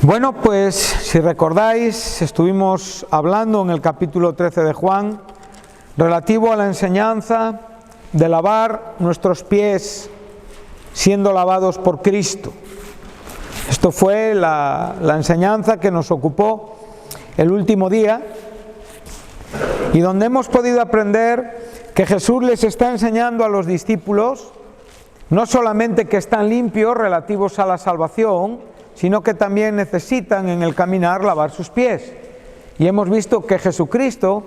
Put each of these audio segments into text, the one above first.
Bueno, pues si recordáis, estuvimos hablando en el capítulo 13 de Juan relativo a la enseñanza de lavar nuestros pies siendo lavados por Cristo. Esto fue la enseñanza que nos ocupó el último día y donde hemos podido aprender que Jesús les está enseñando a los discípulos no solamente que están limpios relativos a la salvación, sino que también necesitan en el caminar lavar sus pies. Y hemos visto que Jesucristo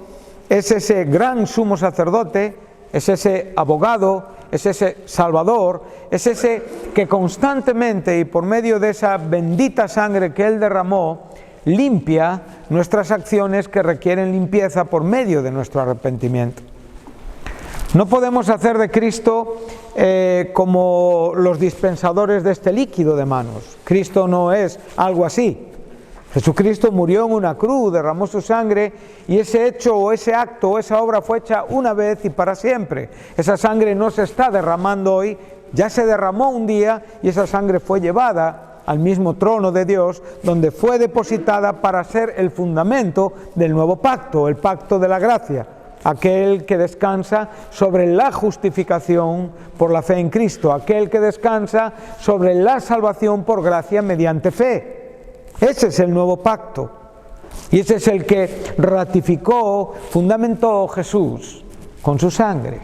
es ese gran sumo sacerdote, es ese abogado, es ese salvador, es ese que constantemente y por medio de esa bendita sangre que Él derramó, limpia nuestras acciones que requieren limpieza por medio de nuestro arrepentimiento. No podemos hacer de Cristo como los dispensadores de este líquido de manos. Cristo no es algo así. Jesucristo murió en una cruz, derramó su sangre y ese hecho o ese acto o esa obra fue hecha una vez y para siempre. Esa sangre no se está derramando hoy, ya se derramó un día y esa sangre fue llevada al mismo trono de Dios, donde fue depositada para ser el fundamento del nuevo pacto, el pacto de la gracia. Aquel que descansa sobre la justificación por la fe en Cristo, aquel que descansa sobre la salvación por gracia mediante fe. Ese es el nuevo pacto y ese es el que ratificó, fundamentó Jesús con su sangre.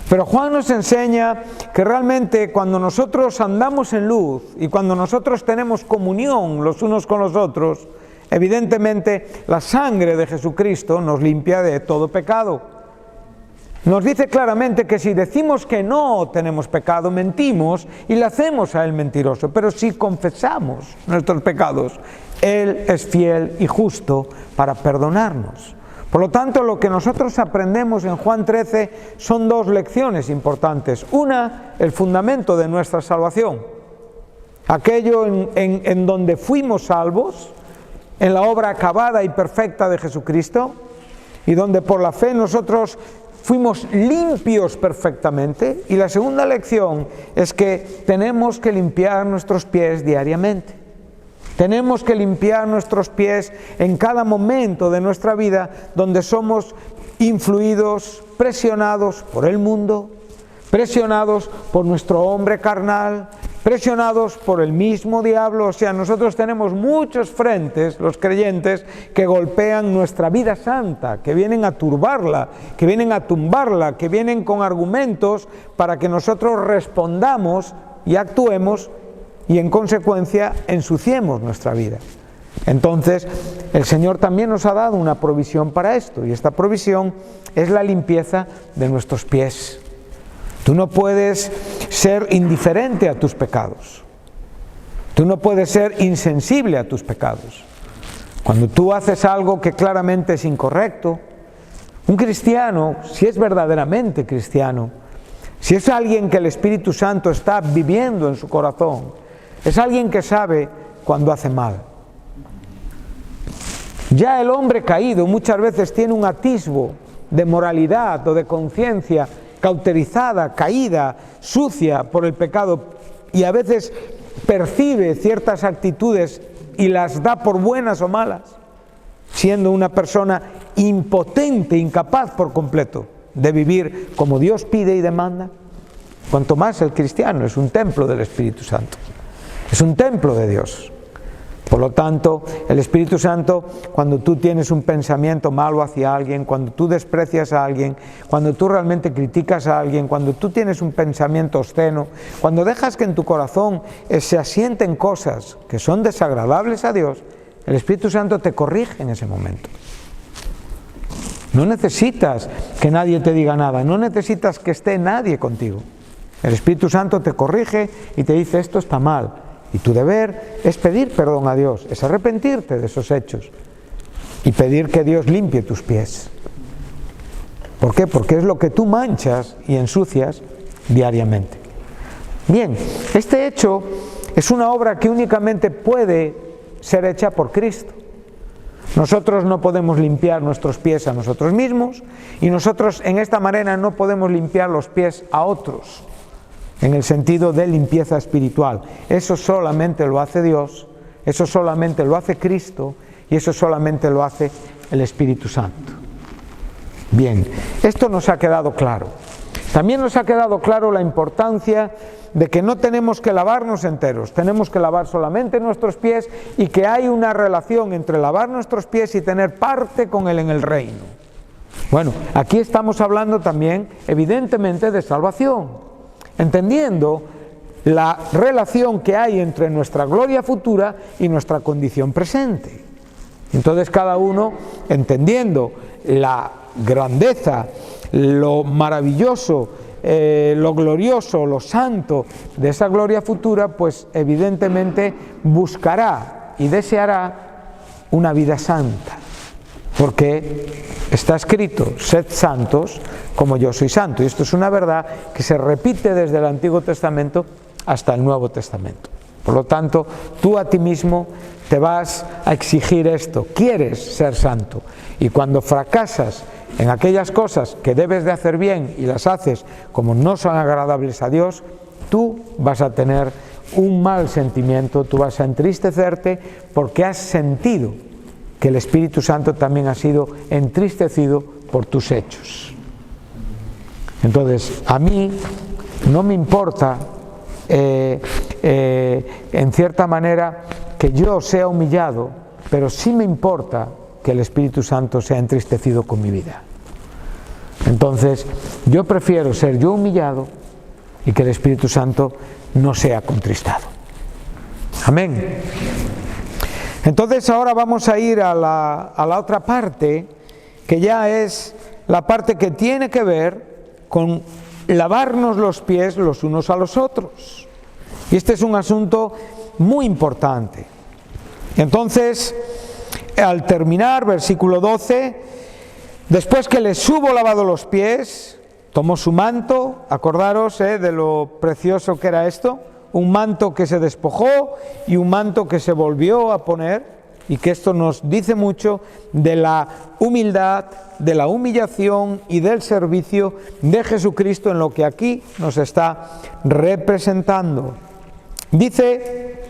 Pero Juan nos enseña que realmente cuando nosotros andamos en luz y cuando nosotros tenemos comunión los unos con los otros, evidentemente la sangre de Jesucristo nos limpia de todo pecado. Nos dice claramente que si decimos que no tenemos pecado, mentimos y le hacemos a Él mentiroso. Pero si confesamos nuestros pecados, Él es fiel y justo para perdonarnos. Por lo tanto, lo que nosotros aprendemos en Juan 13 son dos lecciones importantes. Una, el fundamento de nuestra salvación. Aquello en donde fuimos salvos, en la obra acabada y perfecta de Jesucristo, y donde por la fe nosotros fuimos limpios perfectamente. Y la segunda lección es que tenemos que limpiar nuestros pies diariamente. Tenemos que limpiar nuestros pies en cada momento de nuestra vida donde somos influidos, presionados por el mundo, presionados por nuestro hombre carnal, presionados por el mismo diablo. O sea, nosotros tenemos muchos frentes, los creyentes, que golpean nuestra vida santa, que vienen a turbarla, que vienen a tumbarla, que vienen con argumentos para que nosotros respondamos y actuemos y en consecuencia ensuciemos nuestra vida. Entonces, el Señor también nos ha dado una provisión para esto, y esta provisión es la limpieza de nuestros pies. Tú no puedes ser indiferente a tus pecados. Tú no puedes ser insensible a tus pecados. Cuando tú haces algo que claramente es incorrecto, un cristiano, si es verdaderamente cristiano, si es alguien que el Espíritu Santo está viviendo en su corazón, es alguien que sabe cuando hace mal. Ya el hombre caído muchas veces tiene un atisbo de moralidad o de conciencia cauterizada, caída, sucia por el pecado, y a veces percibe ciertas actitudes y las da por buenas o malas, siendo una persona impotente, incapaz por completo de vivir como Dios pide y demanda. Cuanto más el cristiano es un templo del Espíritu Santo, es un templo de Dios. Por lo tanto, el Espíritu Santo, cuando tú tienes un pensamiento malo hacia alguien, cuando tú desprecias a alguien, cuando tú realmente criticas a alguien, cuando tú tienes un pensamiento obsceno, cuando dejas que en tu corazón se asienten cosas que son desagradables a Dios, el Espíritu Santo te corrige en ese momento. No necesitas que nadie te diga nada, no necesitas que esté nadie contigo. El Espíritu Santo te corrige y te dice: esto está mal. Y tu deber es pedir perdón a Dios, es arrepentirte de esos hechos y pedir que Dios limpie tus pies. ¿Por qué? Porque es lo que tú manchas y ensucias diariamente. Bien, este hecho es una obra que únicamente puede ser hecha por Cristo. Nosotros no podemos limpiar nuestros pies a nosotros mismos y nosotros en esta manera no podemos limpiar los pies a otros. en el sentido de limpieza espiritual. Eso solamente lo hace Dios, eso solamente lo hace Cristo y eso solamente lo hace el Espíritu Santo. Bien, esto nos ha quedado claro. También nos ha quedado claro la importancia de que no tenemos que lavarnos enteros, tenemos que lavar solamente nuestros pies y que hay una relación entre lavar nuestros pies y tener parte con Él en el reino. Bueno, aquí estamos hablando también, evidentemente, de salvación, entendiendo la relación que hay entre nuestra gloria futura y nuestra condición presente. Entonces cada uno, entendiendo la grandeza, lo maravilloso, lo glorioso, lo santo de esa gloria futura, pues evidentemente buscará y deseará una vida santa, porque está escrito: sed santos como yo soy santo. Y esto es una verdad que se repite desde el Antiguo Testamento hasta el Nuevo Testamento. Por lo tanto, tú a ti mismo te vas a exigir esto: quieres ser santo, y cuando fracasas en aquellas cosas que debes de hacer bien y las haces como no son agradables a Dios, tú vas a tener un mal sentimiento, tú vas a entristecerte porque has sentido que el Espíritu Santo también ha sido entristecido por tus hechos. Entonces, a mí no me importa, en cierta manera, que yo sea humillado, pero sí me importa que el Espíritu Santo sea entristecido con mi vida. Entonces, yo prefiero ser yo humillado y que el Espíritu Santo no sea contristado. Amén. Entonces ahora vamos a ir a la otra parte, que ya es la parte que tiene que ver con lavarnos los pies los unos a los otros. Y este es un asunto muy importante. Entonces, al terminar, versículo 12, después que les hubo lavado los pies, tomó su manto, acordaros de lo precioso que era esto, un manto que se despojó y un manto que se volvió a poner, y que esto nos dice mucho de la humildad, de la humillación y del servicio de Jesucristo en lo que aquí nos está representando. Dice: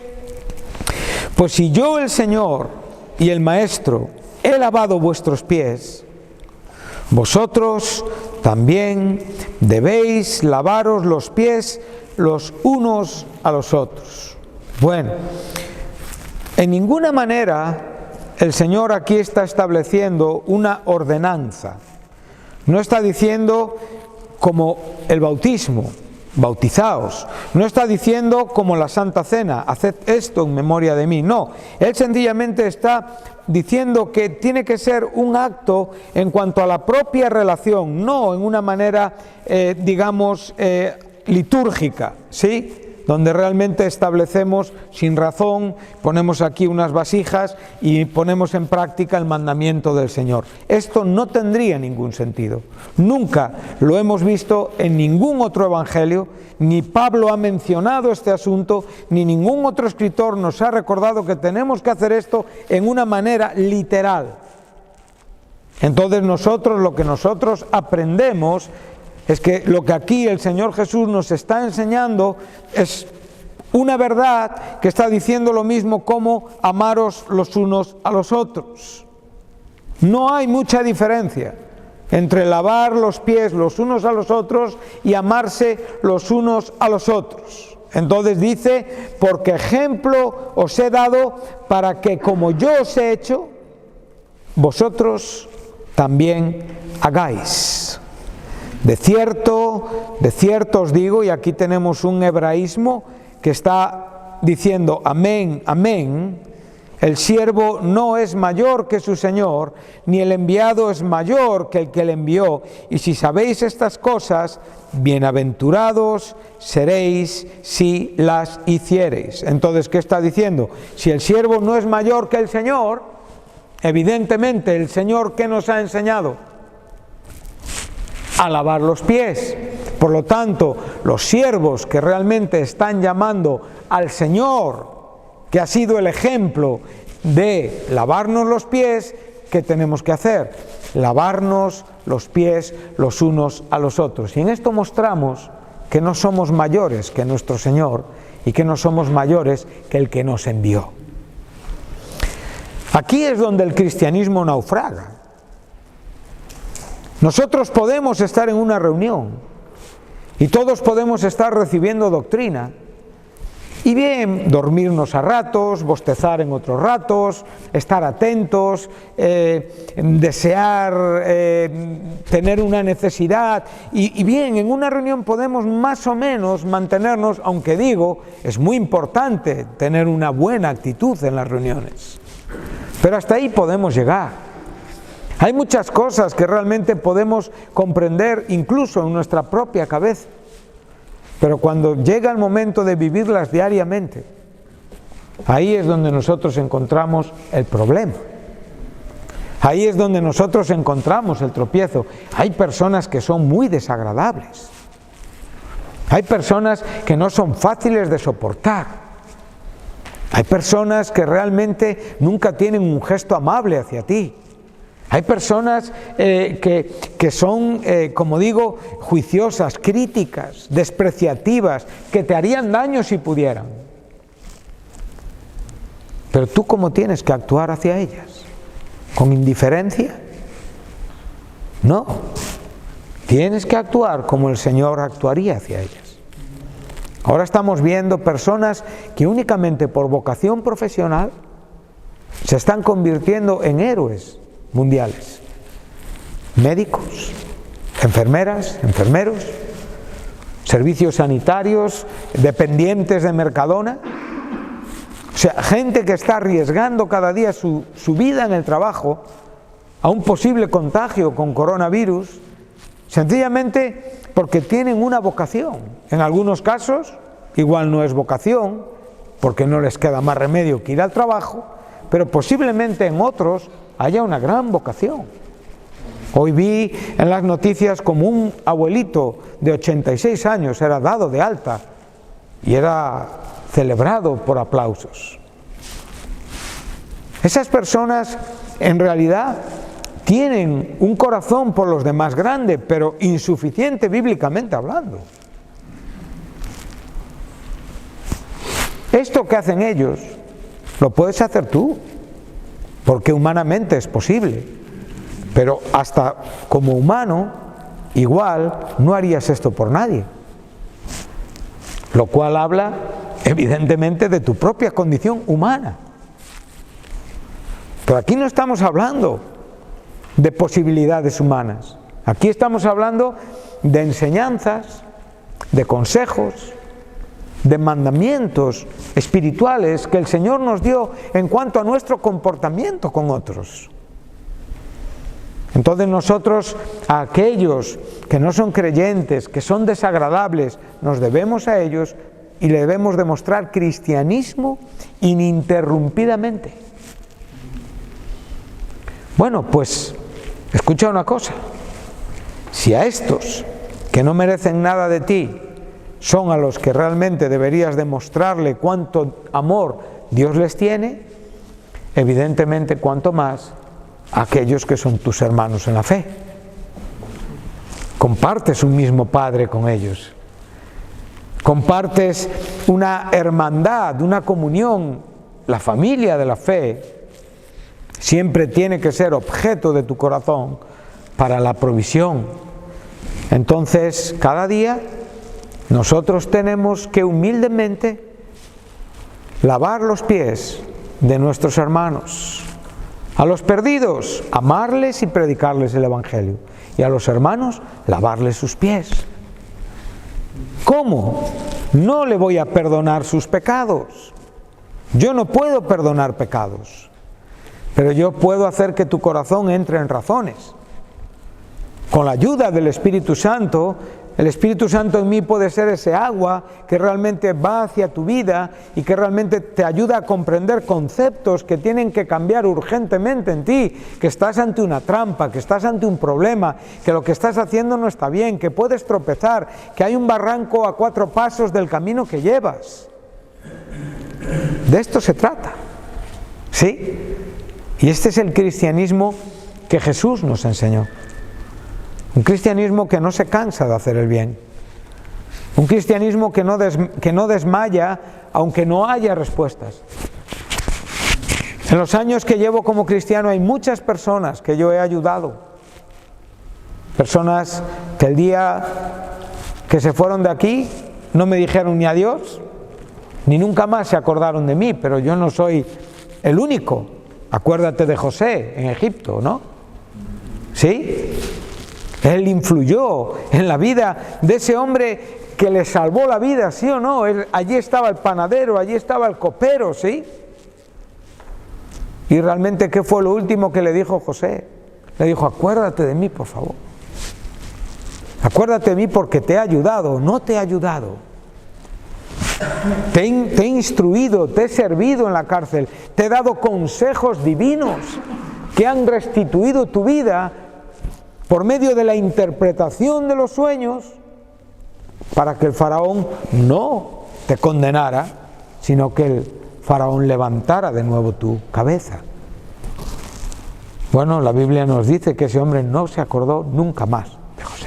pues si yo, el Señor y el Maestro, he lavado vuestros pies, vosotros también debéis lavaros los pies los unos a los otros. Bueno, en ninguna manera el Señor aquí está estableciendo una ordenanza. No está diciendo como el bautismo: bautizaos. No está diciendo como la Santa Cena: haced esto en memoria de mí. No, Él sencillamente está diciendo que tiene que ser un acto en cuanto a la propia relación, no en una manera, litúrgica, ¿sí? Donde realmente establecemos sin razón, ponemos aquí unas vasijas y ponemos en práctica el mandamiento del Señor. Esto no tendría ningún sentido. Nunca lo hemos visto en ningún otro evangelio, ni Pablo ha mencionado este asunto, ni ningún otro escritor nos ha recordado que tenemos que hacer esto en una manera literal. Entonces lo que nosotros aprendemos es que lo que aquí el Señor Jesús nos está enseñando es una verdad que está diciendo lo mismo como amaros los unos a los otros. No hay mucha diferencia entre lavar los pies los unos a los otros y amarse los unos a los otros. Entonces dice: porque ejemplo os he dado para que como yo os he hecho, vosotros también hagáis. De cierto os digo, y aquí tenemos un hebraísmo que está diciendo amén, amén: el siervo no es mayor que su Señor, ni el enviado es mayor que el que le envió. Y si sabéis estas cosas, bienaventurados seréis si las hiciereis. Entonces, ¿qué está diciendo? Si el siervo no es mayor que el Señor, evidentemente el Señor, ¿qué nos ha enseñado? A lavar los pies. Por lo tanto, los siervos que realmente están llamando al Señor, que ha sido el ejemplo de lavarnos los pies, ¿qué tenemos que hacer? Lavarnos los pies los unos a los otros. Y en esto mostramos que no somos mayores que nuestro Señor y que no somos mayores que el que nos envió. Aquí es donde el cristianismo naufraga. Nosotros podemos estar en una reunión y todos podemos estar recibiendo doctrina y bien dormirnos a ratos, bostezar en otros ratos, estar atentos, desear tener una necesidad y bien, en una reunión podemos más o menos mantenernos, aunque digo, es muy importante tener una buena actitud en las reuniones, pero hasta ahí podemos llegar. Hay muchas cosas que realmente podemos comprender incluso en nuestra propia cabeza, pero cuando llega el momento de vivirlas diariamente, ahí es donde nosotros encontramos el problema. Ahí es donde nosotros encontramos el tropiezo. Hay personas que son muy desagradables. Hay personas que no son fáciles de soportar. Hay personas que realmente nunca tienen un gesto amable hacia ti. Hay personas que son, como digo, juiciosas, críticas, despreciativas, que te harían daño si pudieran. Pero tú, ¿cómo tienes que actuar hacia ellas? ¿Con indiferencia? No. Tienes que actuar como el Señor actuaría hacia ellas. Ahora estamos viendo personas que únicamente por vocación profesional se están convirtiendo en héroes mundiales. Médicos, enfermeras, enfermeros, servicios sanitarios, dependientes de Mercadona. O sea, gente que está arriesgando cada día su vida en el trabajo a un posible contagio con coronavirus, sencillamente porque tienen una vocación. En algunos casos, igual no es vocación, porque no les queda más remedio que ir al trabajo, pero posiblemente en otros haya una gran vocación. Hoy vi en las noticias como un abuelito de 86 años era dado de alta y era celebrado por aplausos. Esas personas en realidad tienen un corazón por los demás grande, pero insuficiente bíblicamente hablando. Esto que hacen ellos lo puedes hacer tú, porque humanamente es posible, pero hasta como humano igual no harías esto por nadie, lo cual habla evidentemente de tu propia condición humana. Pero aquí no estamos hablando de posibilidades humanas, aquí estamos hablando de enseñanzas, de consejos, de mandamientos espirituales que el Señor nos dio en cuanto a nuestro comportamiento con otros. Entonces nosotros, a aquellos que no son creyentes, que son desagradables, nos debemos a ellos y le debemos demostrar cristianismo ininterrumpidamente. Bueno, pues escucha una cosa, si a estos que no merecen nada de ti son a los que realmente deberías demostrarle cuánto amor Dios les tiene, evidentemente cuanto más a aquellos que son tus hermanos en la fe. Compartes un mismo Padre con ellos, compartes una hermandad, una comunión. La familia de la fe siempre tiene que ser objeto de tu corazón para la provisión. Entonces, cada día nosotros tenemos que humildemente lavar los pies de nuestros hermanos. A los perdidos, amarles y predicarles el Evangelio. Y a los hermanos, lavarles sus pies. ¿Cómo? No le voy a perdonar sus pecados. Yo no puedo perdonar pecados. Pero yo puedo hacer que tu corazón entre en razones. Con la ayuda del Espíritu Santo, el Espíritu Santo en mí puede ser ese agua que realmente va hacia tu vida y que realmente te ayuda a comprender conceptos que tienen que cambiar urgentemente en ti, que estás ante una trampa, que estás ante un problema, que lo que estás haciendo no está bien, que puedes tropezar, que hay un barranco a 4 pasos del camino que llevas. De esto se trata, ¿sí? Y este es el cristianismo que Jesús nos enseñó. Un cristianismo que no se cansa de hacer el bien. Un cristianismo que no desmaya aunque no haya respuestas. En los años que llevo como cristiano hay muchas personas que yo he ayudado. Personas que el día que se fueron de aquí no me dijeron ni adiós, ni nunca más se acordaron de mí, pero yo no soy el único. Acuérdate de José en Egipto, ¿no? ¿Sí? Él influyó en la vida de ese hombre que le salvó la vida, ¿sí o no? Allí estaba el panadero, allí estaba el copero, ¿sí? Y realmente, ¿qué fue lo último que le dijo José? Le dijo, acuérdate de mí, por favor. Acuérdate de mí porque te he ayudado, no te he ayudado. Te he instruido, te he servido en la cárcel, te he dado consejos divinos que han restituido tu vida por medio de la interpretación de los sueños para que el faraón no te condenara, sino que el faraón levantara de nuevo tu cabeza. Bueno, la Biblia nos dice que ese hombre no se acordó nunca más de José.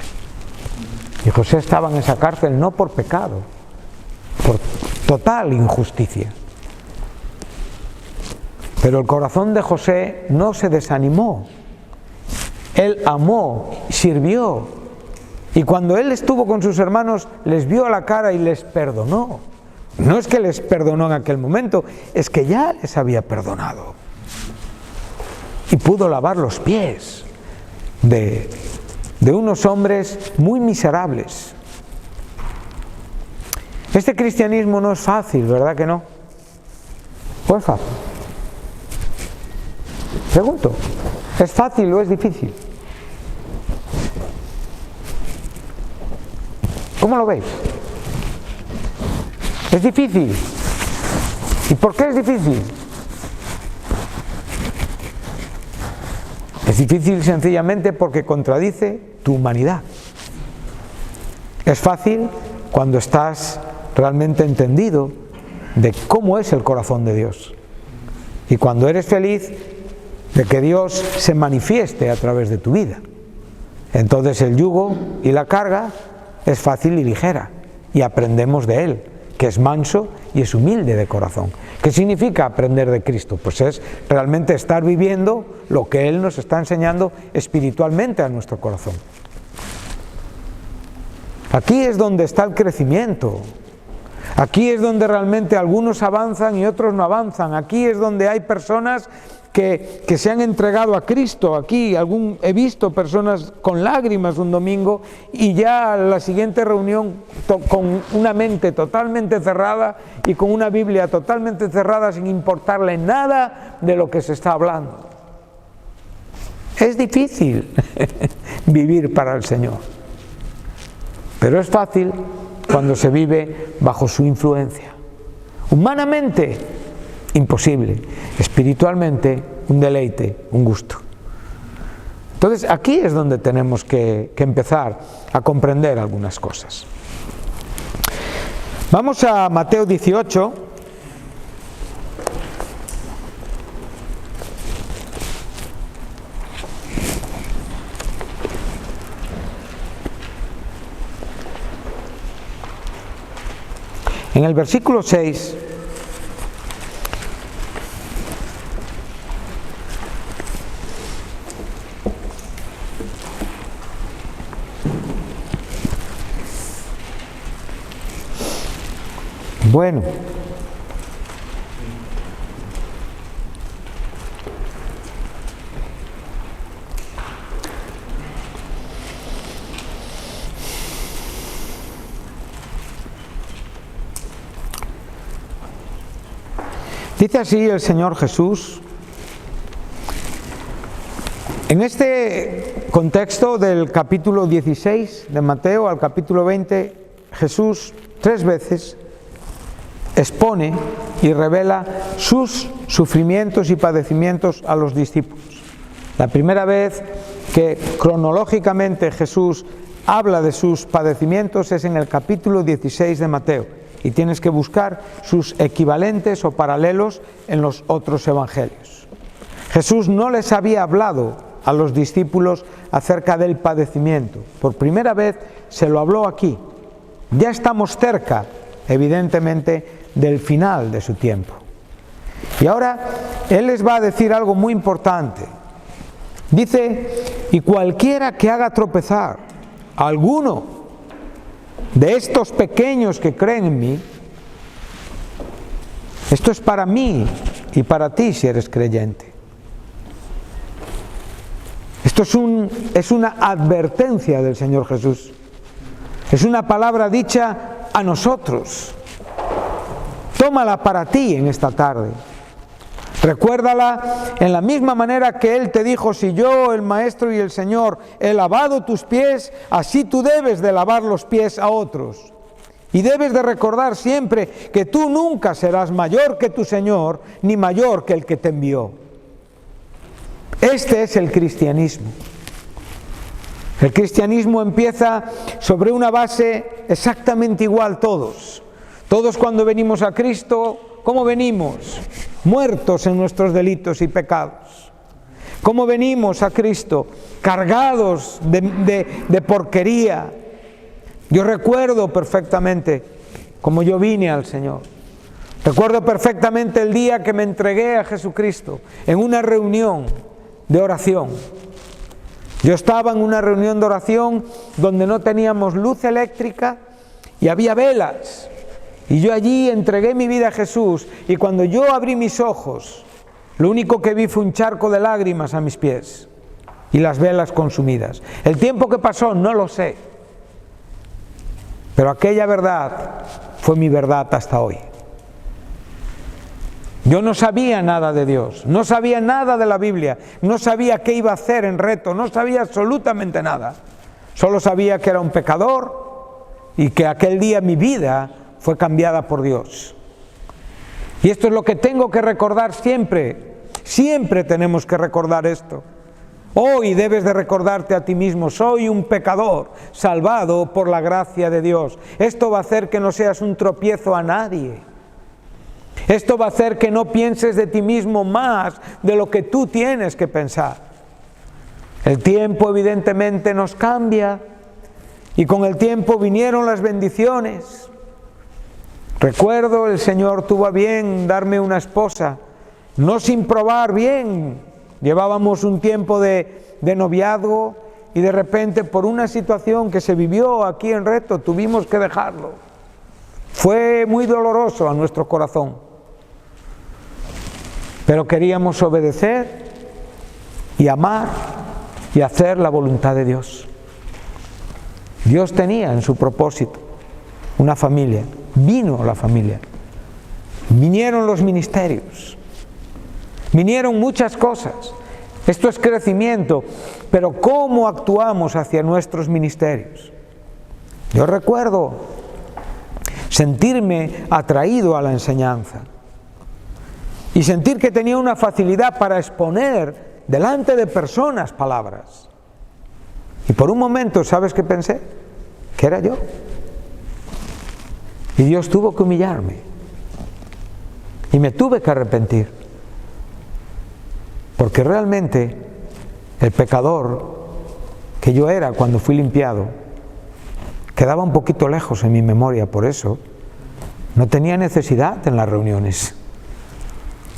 Y José estaba en esa cárcel no por pecado, por total injusticia. Pero el corazón de José no se desanimó. Él amó, sirvió. Y cuando él estuvo con sus hermanos, les vio a la cara y les perdonó. No es que les perdonó en aquel momento, es que ya les había perdonado. Y pudo lavar los pies de unos hombres muy miserables. Este cristianismo no es fácil, ¿verdad que no? ¿O es fácil? Pregunto, ¿es fácil o es difícil? ¿Cómo lo veis? Es difícil. ¿Y por qué es difícil? Es difícil sencillamente porque contradice tu humanidad. Es fácil cuando estás realmente entendido de cómo es el corazón de Dios. Y cuando eres feliz de que Dios se manifieste a través de tu vida. Entonces el yugo y la carga es fácil y ligera. Y aprendemos de Él, que es manso y es humilde de corazón. ¿Qué significa aprender de Cristo? Pues es realmente estar viviendo lo que Él nos está enseñando espiritualmente a nuestro corazón. Aquí es donde está el crecimiento. Aquí es donde realmente algunos avanzan y otros no avanzan. Aquí es donde hay personas que se han entregado a Cristo. Aquí he visto personas con lágrimas un domingo y ya la siguiente reunión con una mente totalmente cerrada y con una Biblia totalmente cerrada sin importarle nada de lo que se está hablando. Es difícil vivir para el Señor, pero es fácil cuando se vive bajo su influencia. Humanamente, imposible. Espiritualmente, un deleite, un gusto. Entonces, aquí es donde tenemos que empezar a comprender algunas cosas. Vamos a Mateo 18. En el versículo 6, bueno, dice así el Señor Jesús. En este contexto del capítulo 16 de Mateo al capítulo 20, Jesús 3 veces expone y revela sus sufrimientos y padecimientos a los discípulos. La primera vez que cronológicamente Jesús habla de sus padecimientos es en el capítulo 16 de Mateo, y tienes que buscar sus equivalentes o paralelos en los otros evangelios. Jesús no les había hablado a los discípulos acerca del padecimiento. Por primera vez se lo habló aquí, Ya estamos cerca, evidentemente, del final de su tiempo. Y ahora Él les va a decir algo muy importante. Dice, y cualquiera que haga tropezar a alguno de estos pequeños que creen en mí, esto es para mí y para ti si eres creyente. Esto es una advertencia del Señor Jesús. Es una palabra dicha a nosotros. Tómala para ti en esta tarde. Recuérdala en la misma manera que Él te dijo, si yo, el Maestro y el Señor, he lavado tus pies, así tú debes de lavar los pies a otros. Y debes de recordar siempre que tú nunca serás mayor que tu Señor, ni mayor que el que te envió. Este es el cristianismo. El cristianismo empieza sobre una base exactamente igual todos. Todos cuando venimos a Cristo, ¿cómo venimos? Muertos en nuestros delitos y pecados. ¿Cómo venimos a Cristo? Cargados de porquería. Yo recuerdo perfectamente cómo yo vine al Señor. Recuerdo perfectamente el día que me entregué a Jesucristo en una reunión de oración. Yo estaba en una reunión de oración donde no teníamos luz eléctrica y había velas. Y yo allí entregué mi vida a Jesús, y cuando yo abrí mis ojos, lo único que vi fue un charco de lágrimas a mis pies y las velas consumidas. El tiempo que pasó no lo sé, pero aquella verdad fue mi verdad hasta hoy. Yo no sabía nada de Dios, no sabía nada de la Biblia, no sabía qué iba a hacer en Reto, no sabía absolutamente nada. Solo sabía que era un pecador y que aquel día mi vida fue cambiada por Dios. Y esto es lo que tengo que recordar siempre. Siempre tenemos que recordar esto. Hoy debes de recordarte a ti mismo, soy un pecador salvado por la gracia de Dios. Esto va a hacer que no seas un tropiezo a nadie. Esto va a hacer que no pienses de ti mismo más de lo que tú tienes que pensar. El tiempo evidentemente nos cambia y con el tiempo vinieron las bendiciones. Recuerdo, el Señor tuvo a bien darme una esposa, no sin probar bien. Llevábamos un tiempo de noviazgo y de repente por una situación que se vivió aquí en Reto tuvimos que dejarlo. Fue muy doloroso a nuestro corazón, pero queríamos obedecer y amar y hacer la voluntad de Dios. Dios tenía en su propósito una familia. Vino la familia, vinieron los ministerios, vinieron muchas cosas. Esto es crecimiento, pero ¿cómo actuamos hacia nuestros ministerios? Yo recuerdo sentirme atraído a la enseñanza y sentir que tenía una facilidad para exponer delante de personas palabras. Y por un momento, ¿sabes qué pensé? Que era yo. Y Dios tuvo que humillarme. Y me tuve que arrepentir. Porque realmente el pecador que yo era cuando fui limpiado quedaba un poquito lejos en mi memoria. Por eso no tenía necesidad en las reuniones.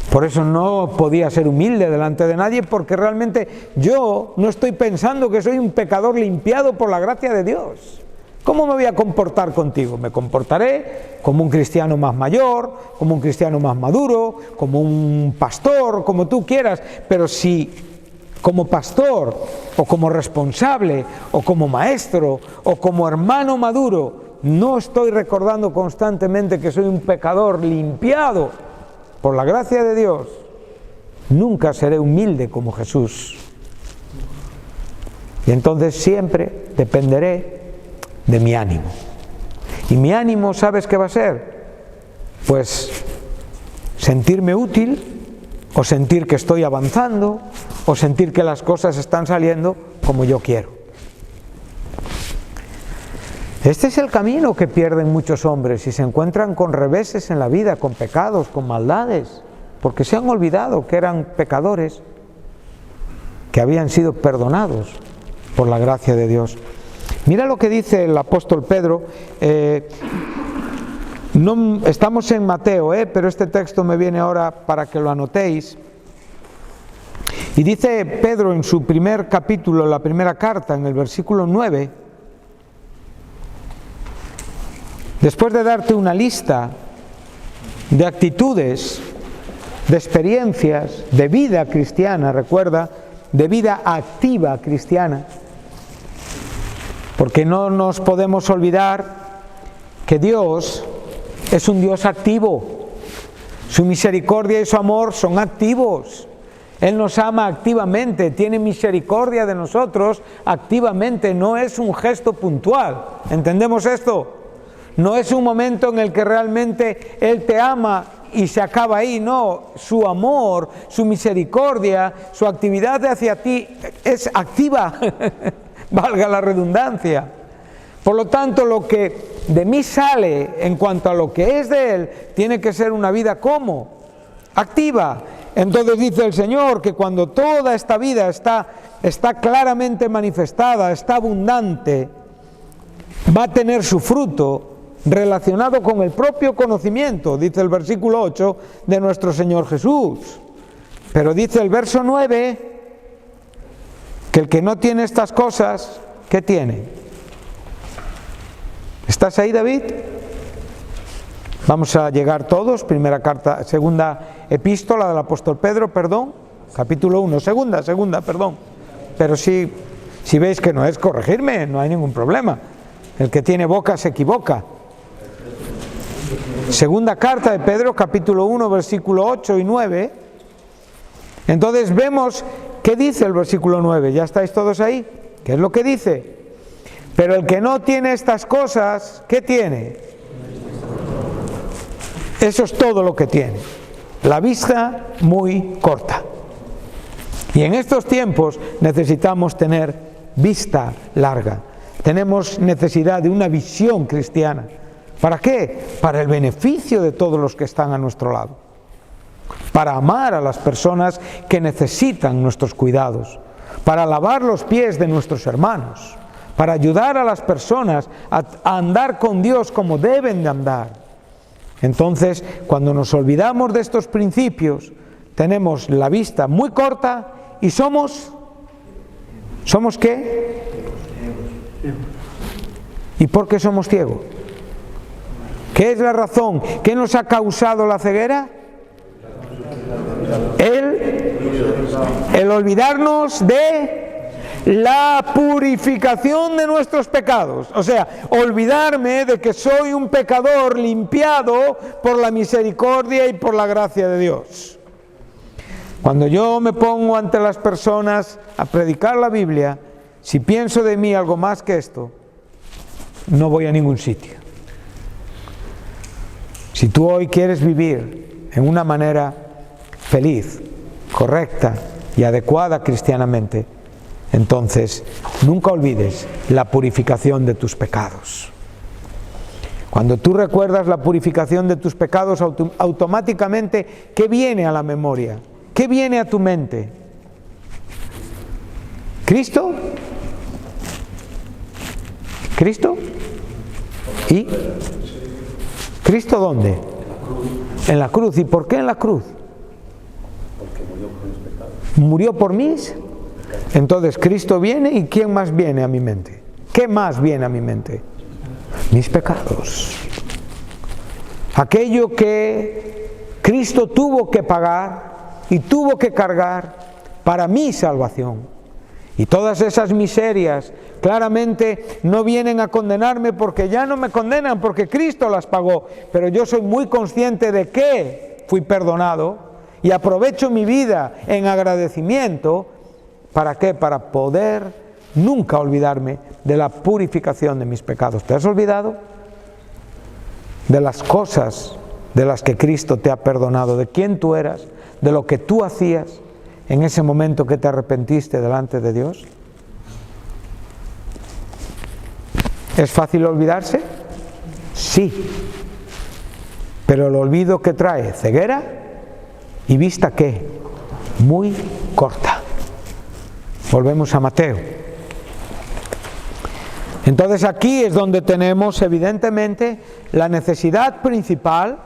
Por eso no podía ser humilde delante de nadie, porque realmente yo no estoy pensando que soy un pecador limpiado por la gracia de Dios. ¿Cómo me voy a comportar contigo? Me comportaré como un cristiano más mayor, como un cristiano más maduro, como un pastor, como tú quieras, pero si como pastor, o como responsable, o como maestro, o como hermano maduro, no estoy recordando constantemente que soy un pecador limpiado por la gracia de Dios, nunca seré humilde como Jesús. Y entonces siempre dependeré de mi ánimo. Y mi ánimo, ¿sabes qué va a ser? Pues sentirme útil, o sentir que estoy avanzando, o sentir que las cosas están saliendo como yo quiero. Este es el camino que pierden muchos hombres y se encuentran con reveses en la vida, con pecados, con maldades, porque se han olvidado que eran pecadores, que habían sido perdonados por la gracia de Dios. Mira lo que dice el apóstol Pedro. No, estamos en Mateo, pero este texto me viene ahora para que lo anotéis. Y dice Pedro en su primer capítulo, la primera carta, en el versículo 9, después de darte una lista de actitudes, de experiencias, de vida cristiana, recuerda, de vida activa cristiana, porque no nos podemos olvidar que Dios es un Dios activo. Su misericordia y su amor son activos. Él nos ama activamente, tiene misericordia de nosotros activamente, no es un gesto puntual. ¿Entendemos esto? No es un momento en el que realmente Él te ama y se acaba ahí, no. Su amor, su misericordia, su actividad hacia ti es activa, valga la redundancia. Por lo tanto, lo que de mí sale en cuanto a lo que es de Él, tiene que ser una vida ¿cómo? Activa. Entonces dice el Señor que cuando toda esta vida está claramente manifestada, está abundante, va a tener su fruto relacionado con el propio conocimiento, dice el versículo 8 de nuestro Señor Jesús. Pero dice el verso 9 que el que no tiene estas cosas, ¿qué tiene? ¿Estás ahí, David? Vamos a llegar todos, primera carta, segunda epístola del apóstol Pedro, capítulo 1, segunda, perdón. Pero si veis que no es, corregirme, no hay ningún problema. El que tiene boca se equivoca. Segunda carta de Pedro, capítulo 1, versículo 8 y 9. Entonces vemos qué dice el versículo 9. ¿Ya estáis todos ahí? ¿Qué es lo que dice? Pero el que no tiene estas cosas, ¿qué tiene? Eso es todo lo que tiene. La vista muy corta. Y en estos tiempos necesitamos tener vista larga. Tenemos necesidad de una visión cristiana. ¿Para qué? Para el beneficio de todos los que están a nuestro lado. Para amar a las personas que necesitan nuestros cuidados. Para lavar los pies de nuestros hermanos. Para ayudar a las personas a andar con Dios como deben de andar. Entonces, cuando nos olvidamos de estos principios, tenemos la vista muy corta y ¿somos qué? ¿Y por qué somos ciegos? ¿Qué es la razón? ¿Qué nos ha causado la ceguera? El olvidarnos de la purificación de nuestros pecados. O sea, olvidarme de que soy un pecador limpiado por la misericordia y por la gracia de Dios. Cuando yo me pongo ante las personas a predicar la Biblia, si pienso de mí algo más que esto, no voy a ningún sitio. Si tú hoy quieres vivir en una manera feliz, correcta y adecuada cristianamente, entonces nunca olvides la purificación de tus pecados. Cuando tú recuerdas la purificación de tus pecados, automáticamente, ¿qué viene a la memoria? ¿Qué viene a tu mente? ¿Cristo? ¿Cristo? ¿Y? ¿Cristo dónde? En la cruz. ¿Y por qué en la cruz? Porque murió por mis pecados. ¿Murió por mí? Entonces Cristo viene, ¿y quién más viene a mi mente? ¿Qué más viene a mi mente? Mis pecados. Aquello que Cristo tuvo que pagar y tuvo que cargar para mi salvación. Y todas esas miserias claramente no vienen a condenarme, porque ya no me condenan, porque Cristo las pagó. Pero yo soy muy consciente de que fui perdonado y aprovecho mi vida en agradecimiento. ¿Para qué? Para poder nunca olvidarme de la purificación de mis pecados. ¿Te has olvidado de las cosas de las que Cristo te ha perdonado? ¿De quién tú eras? ¿De lo que tú hacías en ese momento que te arrepentiste delante de Dios? ¿Es fácil olvidarse? Sí. Pero el olvido que trae ceguera y vista ¿qué? Muy corta. Volvemos a Mateo. Entonces aquí es donde tenemos evidentemente la necesidad principal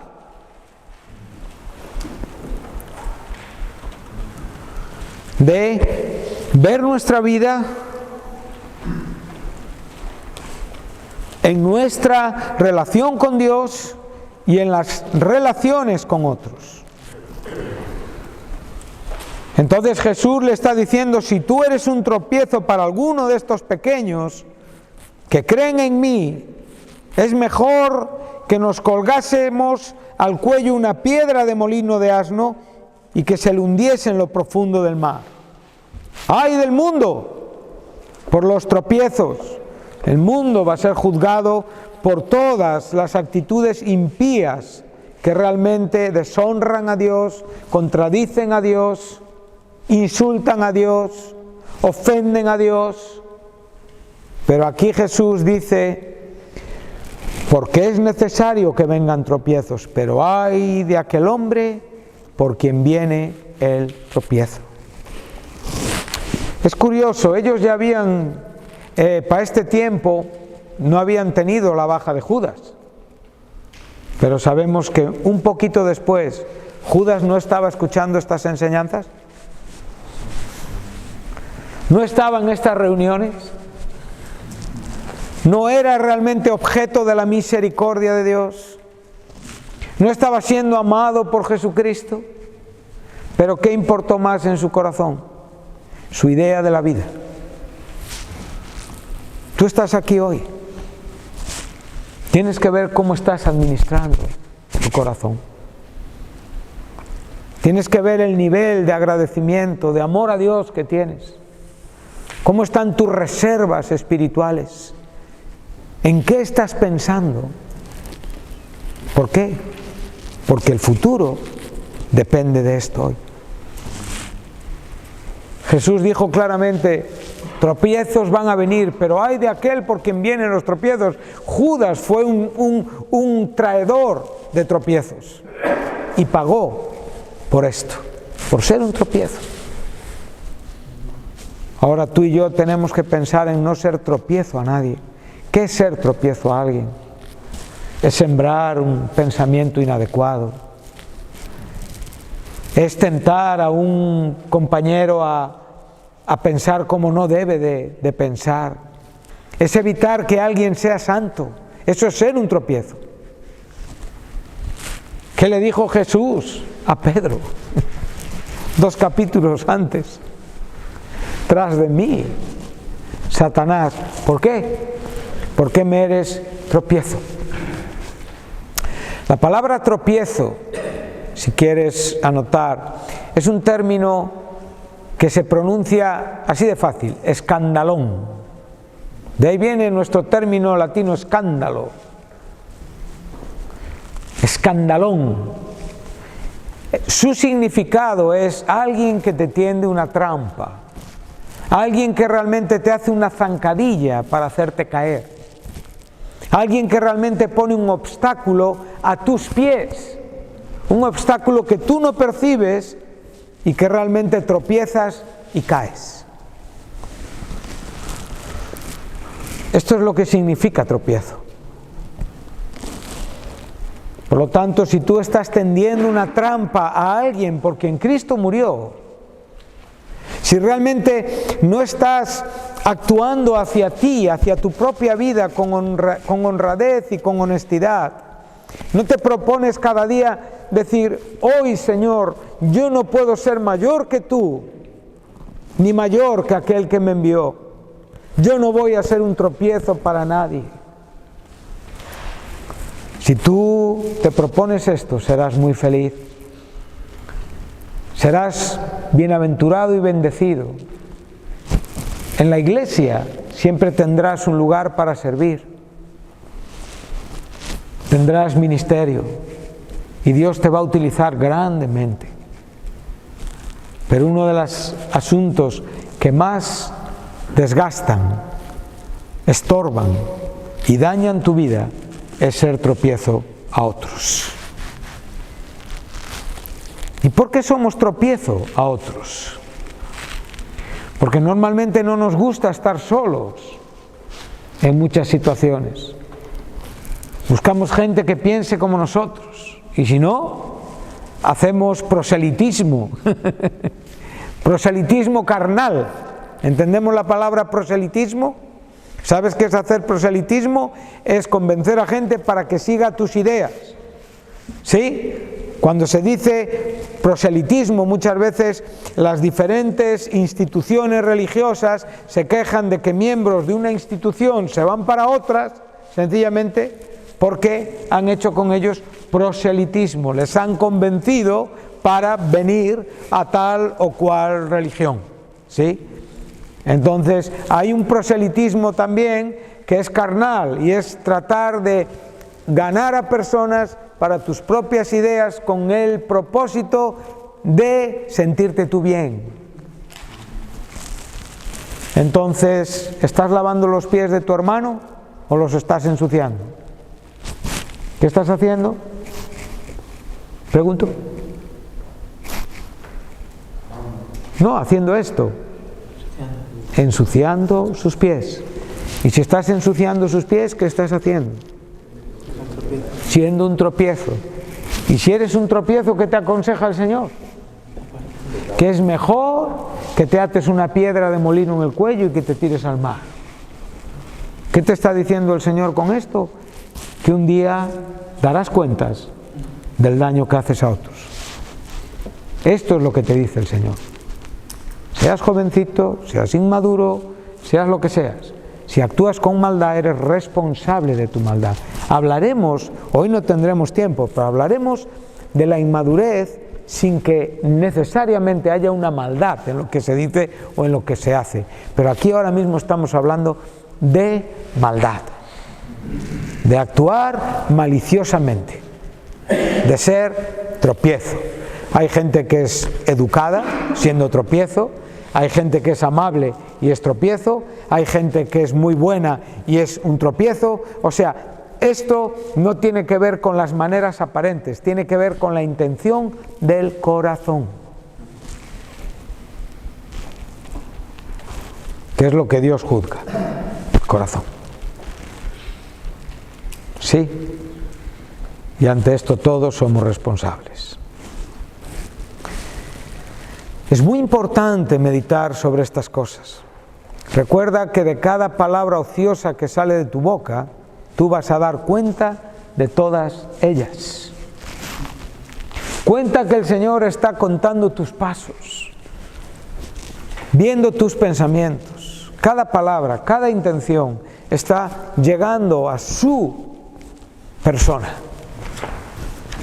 de ver nuestra vida en nuestra relación con Dios y en las relaciones con otros. Entonces Jesús le está diciendo, si tú eres un tropiezo para alguno de estos pequeños que creen en mí, es mejor que nos colgásemos al cuello una piedra de molino de asno y que se le hundiese en lo profundo del mar. ¡Ay del mundo! Por los tropiezos. El mundo va a ser juzgado por todas las actitudes impías que realmente deshonran a Dios, contradicen a Dios, insultan a Dios, ofenden a Dios. Pero aquí Jesús dice, porque es necesario que vengan tropiezos, pero ay de aquel hombre por quien viene el tropiezo. Es curioso, ellos ya habían, para este tiempo, no habían tenido la baja de Judas. Pero sabemos que un poquito después, Judas no estaba escuchando estas enseñanzas. No estaba en estas reuniones. No era realmente objeto de la misericordia de Dios. No estaba siendo amado por Jesucristo. Pero ¿qué importó más en su corazón? Su idea de la vida. Tú estás aquí hoy. Tienes que ver cómo estás administrando tu corazón. Tienes que ver el nivel de agradecimiento, de amor a Dios que tienes. ¿Cómo están tus reservas espirituales? ¿En qué estás pensando? ¿Por qué? Porque el futuro depende de esto hoy. Jesús dijo claramente, tropiezos van a venir, pero ay de aquel por quien vienen los tropiezos. Judas fue un traidor de tropiezos y pagó por esto, por ser un tropiezo. Ahora tú y yo tenemos que pensar en no ser tropiezo a nadie. ¿Qué es ser tropiezo a alguien? Es sembrar un pensamiento inadecuado. Es tentar a un compañero a pensar como no debe de pensar. Es evitar que alguien sea santo. Eso es ser un tropiezo. ¿Qué le dijo Jesús a Pedro? 2 capítulos antes. Tras de mí, Satanás. ¿Por qué? Porque me eres tropiezo. La palabra tropiezo, si quieres anotar, es un término que se pronuncia así de fácil, escandalón. De ahí viene nuestro término latino escándalo. Escandalón. Su significado es alguien que te tiende una trampa, alguien que realmente te hace una zancadilla para hacerte caer, alguien que realmente pone un obstáculo a tus pies, un obstáculo que tú no percibes y que realmente tropiezas y caes. Esto es lo que significa tropiezo. Por lo tanto, si tú estás tendiendo una trampa a alguien por quien Cristo murió, si realmente no estás actuando hacia ti, hacia tu propia vida con honradez y con honestidad, no te propones cada día decir, hoy Señor, yo no puedo ser mayor que tú, ni mayor que aquel que me envió. Yo no voy a ser un tropiezo para nadie. Si tú te propones esto, serás muy feliz. Serás bienaventurado y bendecido. En la iglesia siempre tendrás un lugar para servir. Tendrás ministerio y Dios te va a utilizar grandemente. Pero uno de los asuntos que más desgastan, estorban y dañan tu vida es ser tropiezo a otros. ¿Y por qué somos tropiezo a otros? Porque normalmente no nos gusta estar solos. en muchas situaciones. Buscamos gente que piense como nosotros, y si no, hacemos proselitismo, proselitismo carnal. ¿Entendemos la palabra proselitismo? ¿Sabes qué es hacer proselitismo? Es convencer a gente para que siga tus ideas. ¿Sí? Cuando se dice proselitismo, muchas veces las diferentes instituciones religiosas se quejan de que miembros de una institución se van para otras, sencillamente porque han hecho con ellos proselitismo, les han convencido para venir a tal o cual religión. ¿Sí? Entonces hay un proselitismo también que es carnal y es tratar de ganar a personas para tus propias ideas con el propósito de sentirte tú bien. Entonces, ¿estás lavando los pies de tu hermano o los estás ensuciando? ¿Qué estás haciendo? Pregunto. No, haciendo esto. Ensuciando sus pies. Y si estás ensuciando sus pies, ¿qué estás haciendo? Siendo un tropiezo. Y si eres un tropiezo, ¿qué te aconseja el Señor? Que es mejor que te ates una piedra de molino en el cuello y que te tires al mar. ¿Qué te está diciendo el Señor con esto? Que un día darás cuentas del daño que haces a otros. Esto es lo que te dice el Señor. Seas jovencito, seas inmaduro, seas lo que seas. Si actúas con maldad, eres responsable de tu maldad. Hablaremos, hoy no tendremos tiempo, pero hablaremos de la inmadurez sin que necesariamente haya una maldad en lo que se dice o en lo que se hace. Pero aquí ahora mismo estamos hablando de maldad, de actuar maliciosamente, de ser tropiezo. Hay gente que es educada siendo tropiezo, hay gente que es amable y es tropiezo, hay gente que es muy buena y es un tropiezo. O sea, esto no tiene que ver con las maneras aparentes, tiene que ver con la intención del corazón. ¿Qué es lo que Dios juzga? El corazón. Sí. Y ante esto todos somos responsables. Es muy importante meditar sobre estas cosas. Recuerda que de cada palabra ociosa que sale de tu boca, tú vas a dar cuenta de todas ellas. Cuenta que el Señor está contando tus pasos, viendo tus pensamientos. Cada palabra, cada intención está llegando a su persona.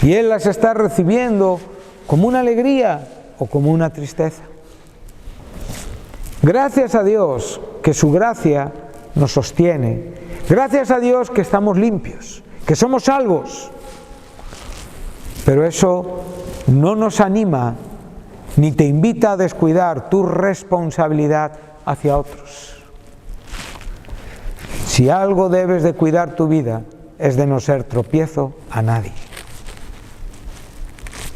Y Él las está recibiendo como una alegría o como una tristeza. Gracias a Dios que su gracia nos sostiene. Gracias a Dios que estamos limpios, que somos salvos. Pero eso no nos anima ni te invita a descuidar tu responsabilidad hacia otros. Si algo debes de cuidar tu vida es de no ser tropiezo a nadie.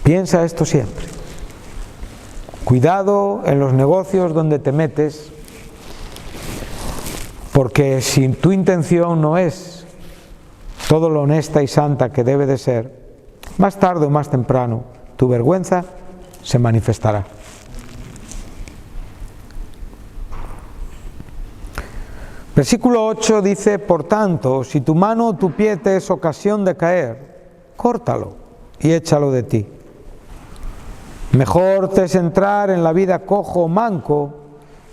Piensa esto siempre. Cuidado en los negocios donde te metes, porque si tu intención no es todo lo honesta y santa que debe de ser, más tarde o más temprano tu vergüenza se manifestará. Versículo 8 dice: por tanto, si tu mano o tu pie te es ocasión de caer, córtalo y échalo de ti. Mejor te es entrar en la vida cojo o manco,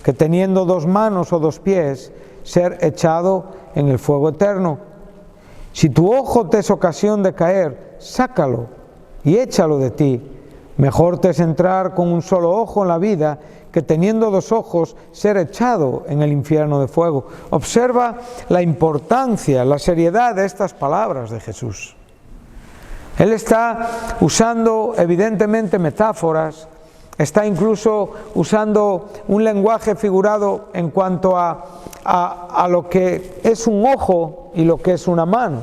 que teniendo dos manos o dos pies, ser echado en el fuego eterno. Si tu ojo te es ocasión de caer, sácalo y échalo de ti. Mejor te es entrar con un solo ojo en la vida, que teniendo dos ojos, ser echado en el infierno de fuego. Observa la importancia, la seriedad de estas palabras de Jesús. Él está usando evidentemente metáforas, está incluso usando un lenguaje figurado en cuanto a lo que es un ojo y lo que es una mano.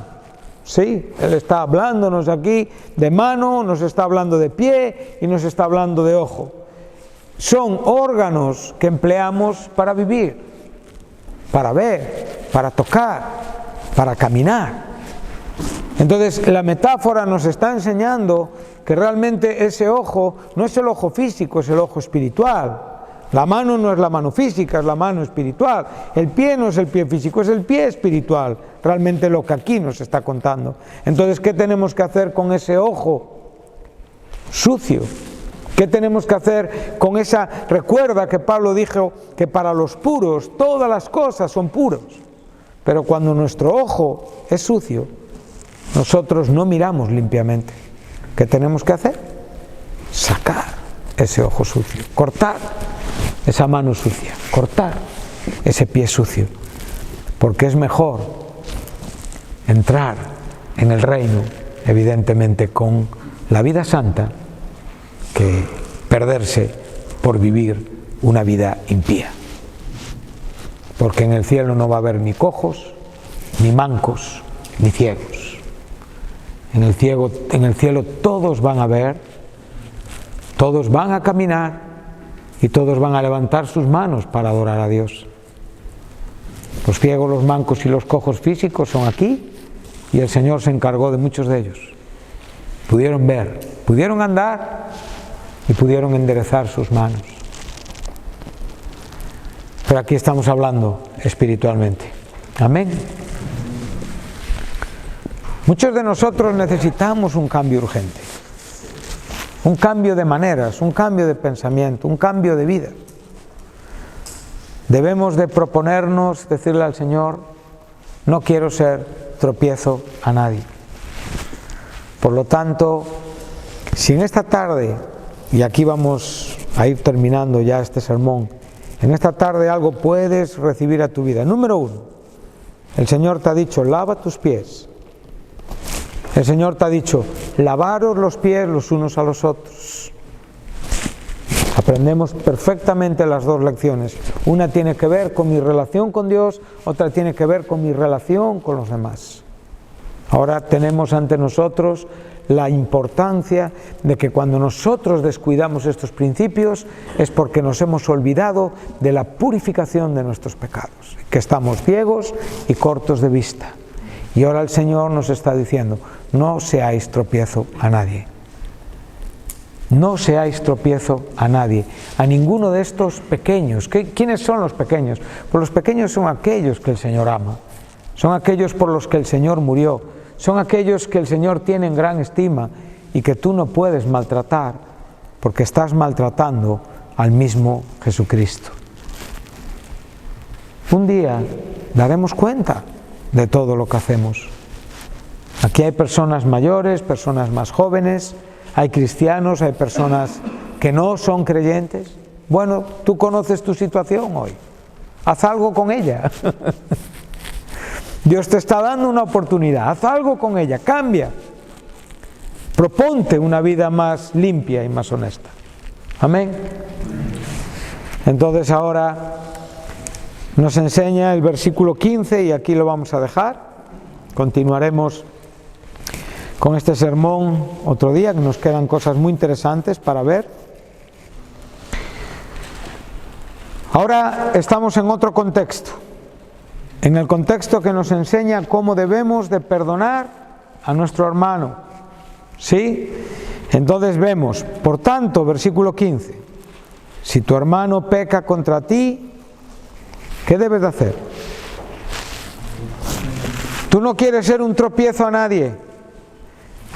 Sí, Él está hablándonos aquí de mano, nos está hablando de pie y nos está hablando de ojo. Son órganos que empleamos para vivir, para ver, para tocar, para caminar. Entonces la metáfora nos está enseñando que realmente ese ojo no es el ojo físico, es el ojo espiritual. La mano no es la mano física, es la mano espiritual. El pie no es el pie físico, es el pie espiritual. Realmente lo que aquí nos está contando. Entonces, ¿qué tenemos que hacer con ese ojo sucio? ¿Qué tenemos que hacer con esa? Recuerda que Pablo dijo que para los puros todas las cosas son puros. Pero cuando nuestro ojo es sucio, nosotros no miramos limpiamente. ¿Qué tenemos que hacer? Sacar ese ojo sucio, cortar esa mano sucia, cortar ese pie sucio, porque es mejor entrar en el reino, evidentemente, con la vida santa, que perderse por vivir una vida impía. Porque en el cielo no va a haber ni cojos, ni mancos, ni ciegos. En el cielo todos van a ver, todos van a caminar y todos van a levantar sus manos para adorar a Dios. Los ciegos, los mancos y los cojos físicos son aquí y el Señor se encargó de muchos de ellos. Pudieron ver, pudieron andar y pudieron enderezar sus manos. Pero aquí estamos hablando espiritualmente. Amén. Muchos de nosotros necesitamos un cambio urgente, un cambio de maneras, un cambio de pensamiento, un cambio de vida. Debemos de proponernos, decirle al Señor, no quiero ser tropiezo a nadie. Por lo tanto, si en esta tarde, y aquí vamos a ir terminando ya este sermón, en esta tarde algo puedes recibir a tu vida. Número 1, el Señor te ha dicho, lava tus pies. El Señor te ha dicho, lavaros los pies los unos a los otros. Aprendemos perfectamente las dos lecciones. Una tiene que ver con mi relación con Dios, otra tiene que ver con mi relación con los demás. Ahora tenemos ante nosotros la importancia de que cuando nosotros descuidamos estos principios es porque nos hemos olvidado de la purificación de nuestros pecados, que estamos ciegos y cortos de vista. Y ahora el Señor nos está diciendo, no seáis tropiezo a nadie. No seáis tropiezo a nadie, a ninguno de estos pequeños. ¿Quiénes son los pequeños? Pues los pequeños son aquellos que el Señor ama, son aquellos por los que el Señor murió, son aquellos que el Señor tiene en gran estima y que tú no puedes maltratar porque estás maltratando al mismo Jesucristo. Un día daremos cuenta de todo lo que hacemos. Aquí hay personas mayores, personas más jóvenes, hay cristianos, hay personas que no son creyentes. Bueno, tú conoces tu situación hoy. Haz algo con ella. Dios te está dando una oportunidad. Haz algo con ella, cambia. Proponte una vida más limpia y más honesta. Amén. Entonces ahora nos enseña el versículo 15 y aquí lo vamos a dejar. Continuaremos con este sermón otro día, que nos quedan cosas muy interesantes para ver. Ahora estamos en otro contexto, en el contexto que nos enseña cómo debemos de perdonar a nuestro hermano. ¿Sí? Entonces vemos, por tanto, versículo 15, si tu hermano peca contra ti, ¿qué debes de hacer? Tú no quieres ser un tropiezo a nadie.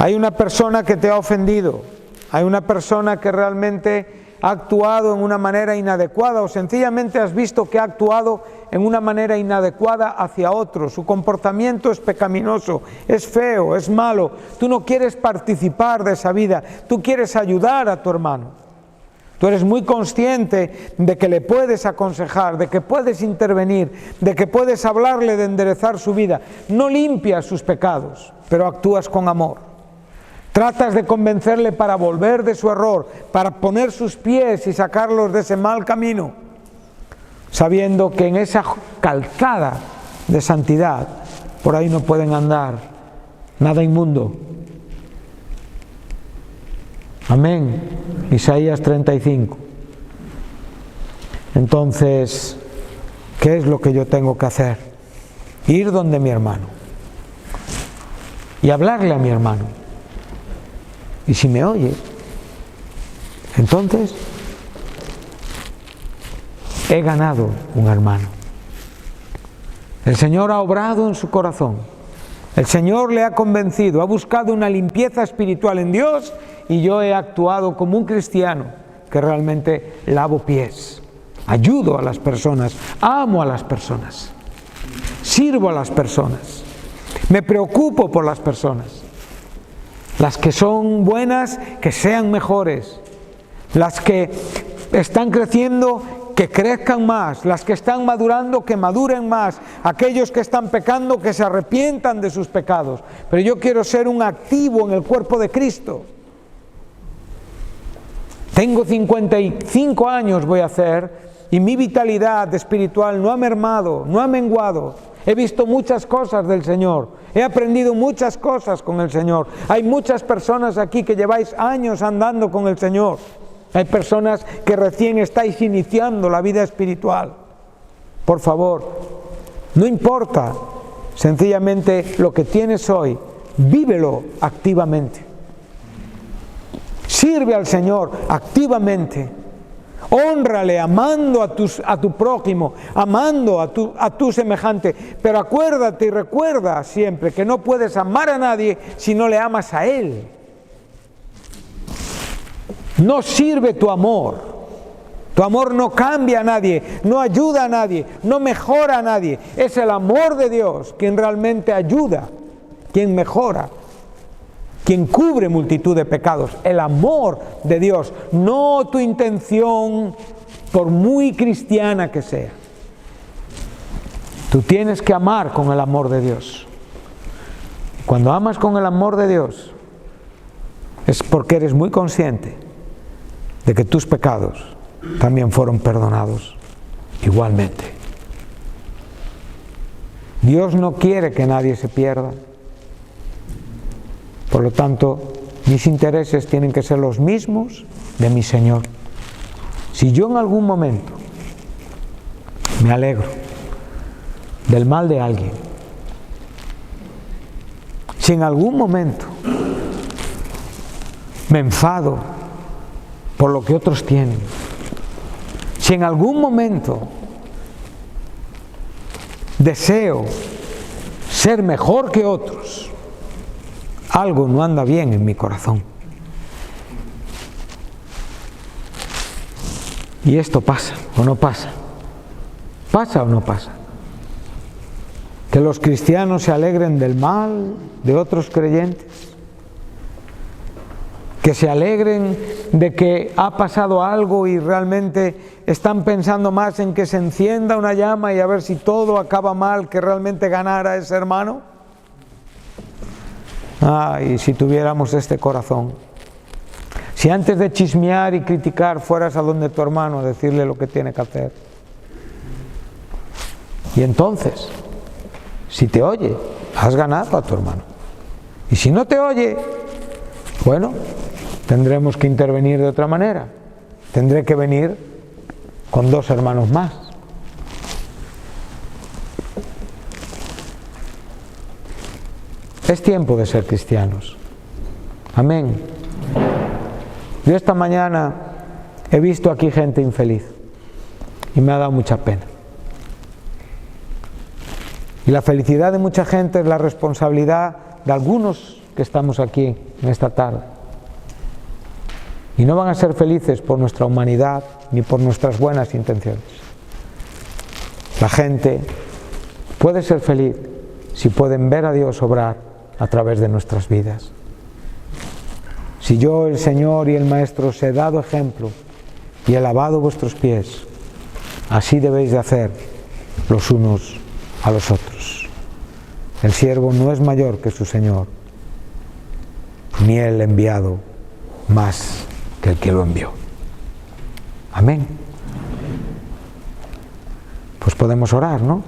Hay una persona que te ha ofendido, hay una persona que realmente ha actuado en una manera inadecuada o sencillamente has visto que ha actuado en una manera inadecuada hacia otro. Su comportamiento es pecaminoso, es feo, es malo. Tú no quieres participar de esa vida, tú quieres ayudar a tu hermano. Tú eres muy consciente de que le puedes aconsejar, de que puedes intervenir, de que puedes hablarle de enderezar su vida. No limpias sus pecados, pero actúas con amor. Tratas de convencerle para volver de su error, para poner sus pies y sacarlos de ese mal camino, sabiendo que en esa calzada de santidad, por ahí no pueden andar nada inmundo. Amén. Isaías 35. Entonces, ¿qué es lo que yo tengo que hacer? ir donde mi hermano y hablarle a mi hermano. Y si me oye, entonces he ganado un hermano. El Señor ha obrado en su corazón. El Señor le ha convencido, ha buscado una limpieza espiritual en Dios, y yo he actuado como un cristiano que realmente lavo pies, ayudo a las personas, amo a las personas, sirvo a las personas, me preocupo por las personas. Las que son buenas, que sean mejores. Las que están creciendo, que crezcan más. Las que están madurando, que maduren más. Aquellos que están pecando, que se arrepientan de sus pecados. Pero yo quiero ser un activo en el cuerpo de Cristo. Tengo 55 años, voy a hacer, y mi vitalidad espiritual no ha mermado, no ha menguado. He visto muchas cosas del Señor, he aprendido muchas cosas con el Señor. Hay muchas personas aquí que lleváis años andando con el Señor. Hay personas que recién estáis iniciando la vida espiritual. Por favor, no importa sencillamente lo que tienes hoy, vívelo activamente. Sirve al Señor activamente. Hónrale amando a tu prójimo, amando a tu semejante. Pero acuérdate y recuerda siempre que no puedes amar a nadie si no le amas a Él. No sirve tu amor. Tu amor no cambia a nadie, no ayuda a nadie, no mejora a nadie. Es el amor de Dios quien realmente ayuda, quien mejora, quien cubre multitud de pecados. El amor de Dios, no tu intención, por muy cristiana que sea. Tú tienes que amar con el amor de Dios. Cuando amas con el amor de Dios, es porque eres muy consciente de que tus pecados también fueron perdonados igualmente. Dios no quiere que nadie se pierda. Por lo tanto, mis intereses tienen que ser los mismos de mi Señor. Si yo en algún momento me alegro del mal de alguien, si en algún momento me enfado por lo que otros tienen, si en algún momento deseo ser mejor que otros, algo no anda bien en mi corazón. Y esto pasa o no pasa. ¿Pasa o no pasa? Que los cristianos se alegren del mal de otros creyentes. Que se alegren de que ha pasado algo y realmente están pensando más en que se encienda una llama y a ver si todo acaba mal que realmente ganar a ese hermano. Ay, si tuviéramos este corazón. Si antes de chismear y criticar fueras a donde tu hermano a decirle lo que tiene que hacer. Y entonces, si te oye, has ganado a tu hermano. Y si no te oye, bueno, tendremos que intervenir de otra manera. Tendré que venir con 2 hermanos más. Es tiempo de ser cristianos. Amén. Yo esta mañana he visto aquí gente infeliz y me ha dado mucha pena. Y la felicidad de mucha gente es la responsabilidad de algunos que estamos aquí en esta tarde. Y no van a ser felices por nuestra humanidad ni por nuestras buenas intenciones. La gente puede ser feliz si pueden ver a Dios obrar a través de nuestras vidas. Si yo, el Señor y el Maestro, os he dado ejemplo y he lavado vuestros pies, así debéis de hacer los unos a los otros. El siervo no es mayor que su Señor, ni el enviado más que el que lo envió. Amén. Pues podemos orar, ¿no?